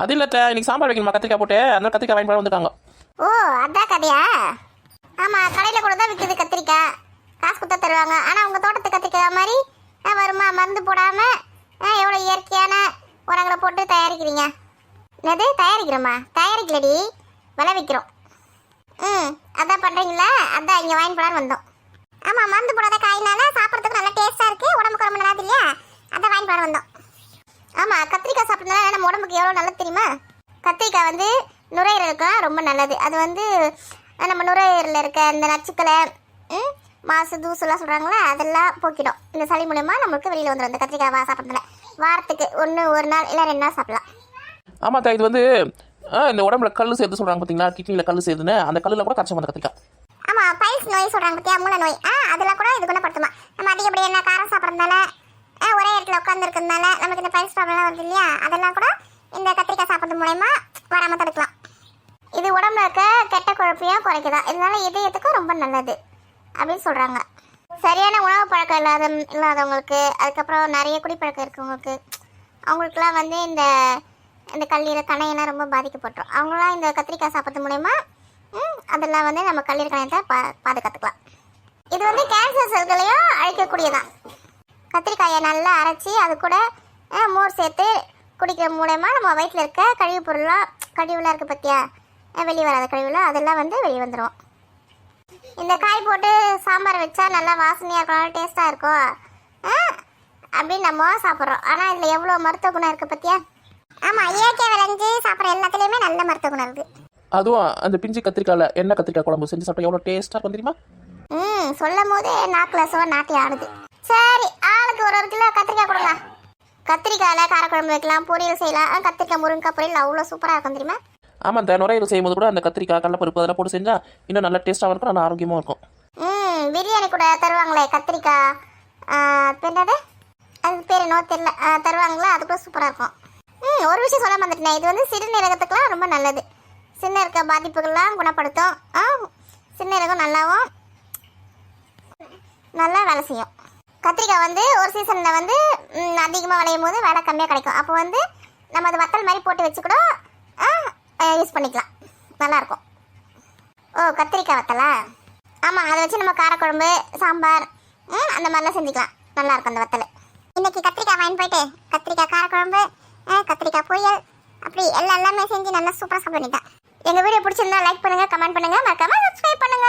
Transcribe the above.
அது இல்லை இன்னைக்கு சாம்பார் வைக்கணுமா கத்திரிக்காய் போட்டு அந்த கத்திரிக்காய் வாங்கி வந்துட்டாங்க. ஓ அதான் கதையா? ஆமாம், கடையில் கூட தான் விற்குது கத்திரிக்காய், காசு கொடுத்தா தருவாங்க. ஆனால் உங்கள் தோட்டத்து கத்திரிக்காய் மாதிரி வருமா? மருந்து போடாமல் எவ்வளோ இயற்கையான உரங்களை போட்டு தயாரிக்கிறீங்க. என்னது தயாரிக்கிறோமா? தயாரிக்கலடி, விளைவிக்கிறோம். அதான் பண்ணுறீங்களா? அதான் இங்கே வாங்கி போடான்னு வந்தோம். ஆமாம், மருந்து போடாத காயினால சாப்பிட்றதுக்கு நல்லா டேஸ்ட்டாக இருக்குது, உடம்புக்கு ரொம்ப நல்லது இல்லையா? அதான் வாங்கி போட வந்தோம். ஆமாம், கத்திரிக்காய் சாப்பிட்றதுனால நம்ம உடம்புக்கு எவ்வளோ நல்லது தெரியுமா? கத்திரிக்காய் வந்து நுரையீரலுக்குலாம் ரொம்ப நல்லது. அது வந்து நம்ம நுரையீரலில் இருக்க இந்த நச்சுக்களை மாசு தூசுலாம் சொல்கிறாங்களே அதெல்லாம் போக்கிடும். இந்த சளி மூலயமா நம்மளுக்கு வெளியில் வந்துடும் இந்த கத்திரிக்காய் சாப்பிட்றதுல. வாரத்துக்கு ஒரு நாள் இல்லை 2 நாள் சாப்பிடலாம். ஆமாக்கா, இது வந்து இந்த உடம்புல கல் சேர்த்து சொல்கிறாங்க பார்த்தீங்களா, கிட்னியில் கல் சேர்த்துன்னு, அந்த கல்லில் கூட கரைச்சம் அந்த கத்திரிக்காய். ஆமாம், பைல்ஸ் நோய் சொல்கிறாங்க பார்த்தியா, மூல நோய், அதெல்லாம் கூட இது குணப்படுத்துமா. நம்ம அதிகப்படி என்ன காரம் சாப்பிட்றதுனால ஒரே இடத்துல உட்காந்துருக்கிறதுனால நமக்கு இந்த பைல்ஸ் ப்ராப்ளம்லாம் வருது இல்லையா, அதெல்லாம் கூட இந்த கத்திரிக்காய் சாப்பிட்றது மூலயமா வராமல் தடுக்கலாம். இது உடம்புல இருக்க கெட்ட கொழுப்பையும் குறைக்குதான், இதனால இதயத்துக்கும் ரொம்ப நல்லது அப்படின்னு சொல்கிறாங்க. சரியான உணவு பழக்கம் இல்லாதவங்களுக்கு, அதுக்கப்புறம் நிறைய குடிப்பழக்கம் இருக்கவங்களுக்கு, அவங்களுக்குலாம் வந்து இந்த கல்லீரல் கணையெல்லாம் ரொம்ப பாதிக்கப்பட்டுரும். அவங்களாம் இந்த கத்திரிக்காய் சாப்பிட்றது மூலயமா அதெல்லாம் வந்து நம்ம கல்லீரல் கணையத்தை பாதுகாத்துக்கலாம். இது வந்து கேன்சர் செல்களையும் அழிக்கக்கூடியதான். கத்திரிக்காயை நல்லா அரைச்சி அது கூட மோர் சேர்த்து குடிக்கிற மூலயமா நம்ம வயிற்றில் இருக்க கழிவுலாம் இருக்குது பார்த்தியா, வெளியே வராத கழிவுலாம், அதெல்லாம் வந்து வெளியே வந்துடும். இந்த காய் போட்டு சாம்பார் வச்சா நல்லா வாசனையாக இருக்கும், டேஸ்ட்டாக இருக்கும் அப்படின்னு நம்ம சாப்பிட்றோம். ஆனால் இதில் எவ்வளோ மருத்துவ குணம் இருக்குது பார்த்தியா? ஆமாம், இயற்கை விளைஞ்சு சாப்பிட்ற எல்லாத்துலேயுமே நல்ல மருத்துவ குணம் இருக்குது. அதுவும் அந்த பிஞ்சு கத்திரிக்காயில் எண்ணெய் கத்திரிக்காய் குழம்பு செஞ்சு சாப்பிட்டா எவ்வளோ டேஸ்ட்டாக இருக்கும் தெரியுமா? சொல்லும் போது நாக்கில் சுவ நாட்டி ஆடுது. சரி, ஆளுக்கு ஒரு கிலோ கத்திரிக்காய் கொடுங்க. கத்திரிக்காயில் காரக்குழம்பு வைக்கலாம், பொரியல் செய்யலாம். கத்திரிக்காய் முருங்கைக்காய் பொரியல் அவ்வளோ சூப்பராக இருக்கும் தெரியுமா? ஆமாம், இந்த நுரையீரல் செய்யும்போது கூட அந்த கத்திரிக்காய் கடலைப்பருப்பு அதெல்லாம் போட்டு செஞ்சால் இன்னும் நல்லா டேஸ்ட்டாகவும் இருக்கும், நல்லா ஆரோக்கியமாக இருக்கும். பிரியாணி கூட தருவாங்களே கத்திரிக்காய், என்னது அது பேர் என்னோ தெரியல, தருவாங்களே, அது கூட சூப்பராக இருக்கும். ஒரு விஷயம் சொல்ல வந்துட்டேன், இது வந்து சிறுநீரகத்துக்குலாம் ரொம்ப நல்லது. சிறுநீரக பாதிப்புகள்லாம் குணப்படுத்தும். சிறுநீரகம் நல்லா வேலை செய்யும். கத்திரிக்காய் வந்து ஒரு சீசனில் வந்து அதிகமாக விளையும் போது வேலை கம்மியாக கிடைக்கும். அப்போ வந்து நம்ம அது வத்தல் மாதிரி போட்டு வச்சு கூட யூஸ் பண்ணிக்கலாம், நல்லாயிருக்கும். ஓ, கத்திரிக்காய் வத்தலா? ஆமாம், அதை வச்சு நம்ம காரக்குழம்பு சாம்பார் அந்த மாதிரிலாம் செஞ்சுக்கலாம், நல்லாயிருக்கும் அந்த வத்தல். இன்றைக்கி கத்திரிக்காய் வாங்கி போயிட்டு கத்திரிக்காய் காரக்குழம்பு, கத்திரிக்காய் பொரியல், அப்படி எல்லாமே செஞ்சு நல்லா சூப்பராக சாப்பிட வேண்டியதான். எங்கள் வீடியோ பிடிச்சிருந்தா லைக் பண்ணுங்கள், கமெண்ட் பண்ணுங்கள், மறக்காமல் சப்ஸ்கிரைப் பண்ணுங்கள்.